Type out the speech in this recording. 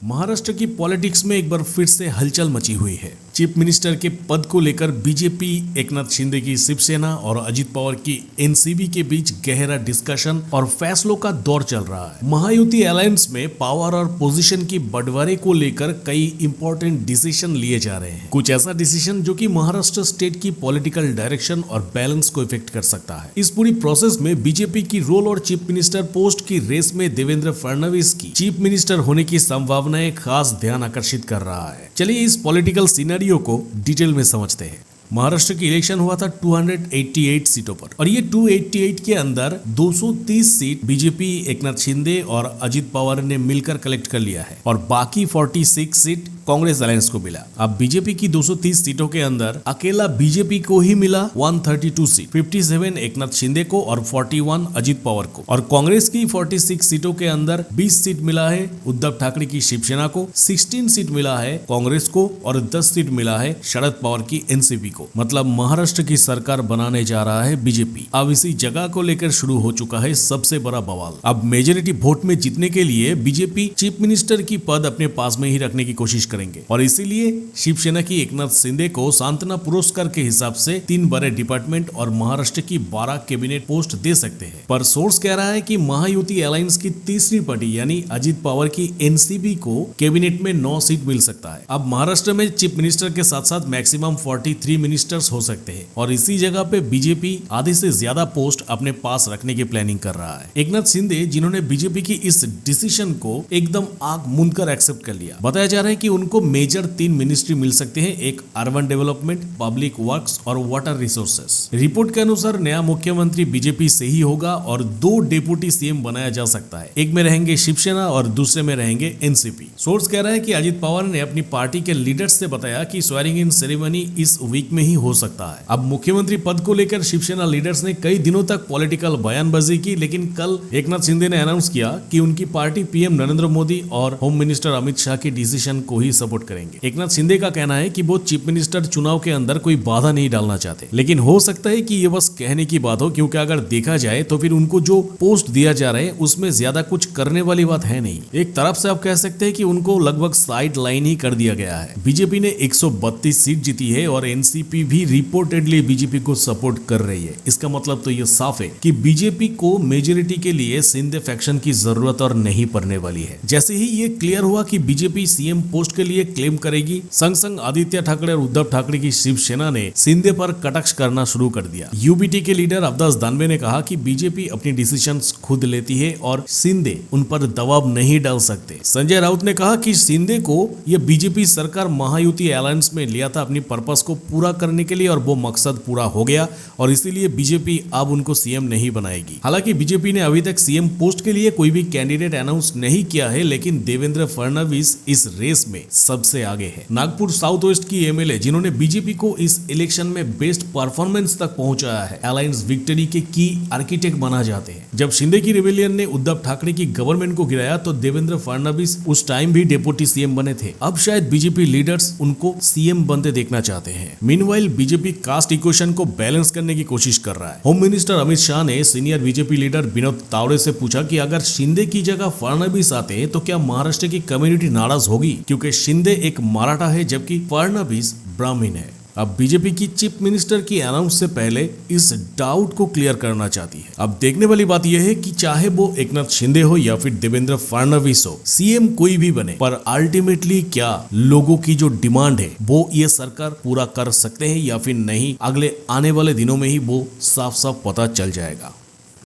महाराष्ट्र की पॉलिटिक्स में एक बार फिर से हलचल मची हुई है। चीफ मिनिस्टर के पद को लेकर बीजेपी, एकनाथ शिंदे की शिवसेना और अजित पवार की एनसीबी के बीच गहरा डिस्कशन और फैसलों का दौर चल रहा है। महायुति अलायंस में पावर और पोजीशन की बंटवारे को लेकर कई इंपॉर्टेंट डिसीजन लिए जा रहे हैं। कुछ ऐसा डिसीजन जो कि महाराष्ट्र स्टेट की पॉलिटिकल डायरेक्शन और बैलेंस को इफेक्ट कर सकता है। इस पूरी प्रोसेस में बीजेपी की रोल और चीफ मिनिस्टर पोस्ट की रेस में देवेंद्र फडणवीस की चीफ मिनिस्टर होने की संभावना खास ध्यान आकर्षित कर रहा है। चलिए इस पॉलिटिकल सिनेरियो को डिटेल में समझते हैं। महाराष्ट्र की इलेक्शन हुआ था 288 सीटों पर और ये 288 के अंदर 230 सीट बीजेपी, एकनाथ शिंदे और अजित पवार ने मिलकर कलेक्ट कर लिया है और बाकी 46 सीट कांग्रेस अलायंस को मिला। अब बीजेपी की 230 सीटों के अंदर अकेला बीजेपी को ही मिला 132 सीट, 57 एकनाथ शिंदे को और 41 अजित पवार को। और कांग्रेस की 46 सीटों के अंदर 20 सीट मिला है उद्धव ठाकरे की शिवसेना को, 16 सीट मिला है कांग्रेस को और 10 सीट मिला है शरद पवार की एनसीपी को। मतलब महाराष्ट्र की सरकार बनाने जा रहा है बीजेपी। अब इसी जगह को लेकर शुरू हो चुका है सबसे बड़ा बवाल। अब मेजोरिटी वोट में जीतने के लिए बीजेपी चीफ मिनिस्टर की पद अपने पास में ही रखने की कोशिश करेंगे और इसीलिए शिवसेना की एकनाथ शिंदे को सांत्वना पुरस्कार के हिसाब से 3 बड़े डिपार्टमेंट और महाराष्ट्र की 12 कैबिनेट पोस्ट दे सकते हैं। पर सोर्स कह रहा है कि महायुति अलायंस की तीसरी पार्टी यानी अजित पवार की एनसीबी को कैबिनेट में 9 सीट मिल सकता है। अब महाराष्ट्र में चीफ मिनिस्टर के साथ साथ मैक्सिमम 43 मिनिस्टर्स हो सकते हैं और इसी जगह पे बीजेपी आधे से ज्यादा पोस्ट अपने पास रखने की प्लानिंग कर रहा है। एकनाथ शिंदे जिन्होंने बीजेपी की इस डिसीजन को एकदम आंख मूंद कर एक्सेप्ट कर लिया। बताया जा रहा है कि उनको मेजर 3 मिनिस्ट्री मिल सकते हैं, एक अर्बन डेवलपमेंट, पब्लिक वर्क्स और वाटर रिसोर्सेस। रिपोर्ट के अनुसार नया मुख्यमंत्री बीजेपी से ही होगा और 2 डेप्यूटी सीएम बनाया जा सकता है। एक में रहेंगे शिवसेना और दूसरे में रहेंगे एनसीपी। सोर्स कह रहा है कि अजित पवार ने अपनी पार्टी के लीडर्स से बताया कि स्वेरिंग इन सेरेमनी इस वीक में ही हो सकता है। अब मुख्यमंत्री पद को लेकर शिवसेना लीडर्स ने कई दिनों तक पॉलिटिकल बयानबाजी की, लेकिन कल एकनाथ शिंदे ने अनाउंस किया कि उनकी पार्टी पीएम नरेंद्र मोदी और होम मिनिस्टर अमित शाह के डिसीजन को ही सपोर्ट करेंगे। एकनाथ शिंदे का कहना है कि वो चीफ मिनिस्टर चुनाव के अंदर कोई बाधा नहीं डालना चाहते, लेकिन हो सकता है कि ये बस कहने की बात हो, क्योंकि अगर देखा जाए तो फिर उनको जो पोस्ट दिया जा रहा है उसमें ज्यादा कुछ करने वाली बात है नहीं। एक तरफ से आप कह सकते हैं कि उनको लगभग साइड लाइन ही कर दिया गया है। बीजेपी ने 132 सीट जीती है और एनसीपी भी रिपोर्टेडली बीजेपी को सपोर्ट कर रही है। इसका मतलब तो ये साफ है कि बीजेपी को मेजोरिटी के लिए शिंदे फैक्शन की जरूरत और नहीं पड़ने वाली है। जैसे ही ये क्लियर हुआ कि बीजेपी सीएम पोस्ट के लिए क्लेम करेगी, संग संग आदित्य ठाकरे और उद्धव ठाकरे की शिवसेना ने शिंदे पर कटाक्ष करना शुरू कर दिया। यूबीटी के लीडर अवधेश दानवे ने कहा कि बीजेपी अपनी डिसीजंस खुद लेती है और शिंदे उन पर दबाव नहीं डाल सकते। संजय राउत ने कहा कि शिंदे को यह बीजेपी सरकार महायुति अलायंस में लिया था अपनी पर्पस को पूरा करने के लिए और वो मकसद पूरा हो गया और इसीलिए बीजेपी अब उनको सीएम नहीं बनाएगी। हालांकि बीजेपी ने अभी तक सीएम पोस्ट के लिए कोई भी कैंडिडेट अनाउंस नहीं किया है, लेकिन देवेंद्र फडणवीस इस रेस में सबसे आगे है। नागपुर साउथ वेस्ट की एमएलए जिन्होंने बीजेपी को इस इलेक्शन में बेस्ट परफॉर्मेंस तक पहुंचाया है, अलायंस विक्ट्री के की आर्किटेक्ट बना जाते हैं। जब शिंदे की रिबेलियन ने उद्धव ठाकरे की गवर्नमेंट को गिराया तो देवेंद्र फडणवीस उस टाइम भी डेप्यूटी सीएम बने थे। अब शायद बीजेपी लीडर्स उनको सीएम बनते देखना चाहते हैं। मीनवाइल बीजेपी कास्ट इक्वेशन को बैलेंस करने की कोशिश कर रहा है। होम मिनिस्टर अमित शाह ने senior BJP leader Vinod Tawde से पूछा कि अगर शिंदे की जगह फडणवीस आते तो क्या महाराष्ट्र की कम्युनिटी नाराज होगी, क्योंकि शिंदे एक मराठा है जबकि फडणवीस ब्राह्मण है। अब बीजेपी की चीफ मिनिस्टर की अनाउंस से पहले इस डाउट को क्लियर करना चाहती है। अब देखने वाली बात यह है कि चाहे वो एकनाथ शिंदे हो या फिर देवेंद्र फडणवीस हो, सीएम कोई भी बने, पर अल्टीमेटली क्या लोगों की जो डिमांड है वो ये सरकार पूरा कर सकते हैं या फिर नहीं, अगले आने वाले दिनों में ही वो साफ साफ पता चल जाएगा।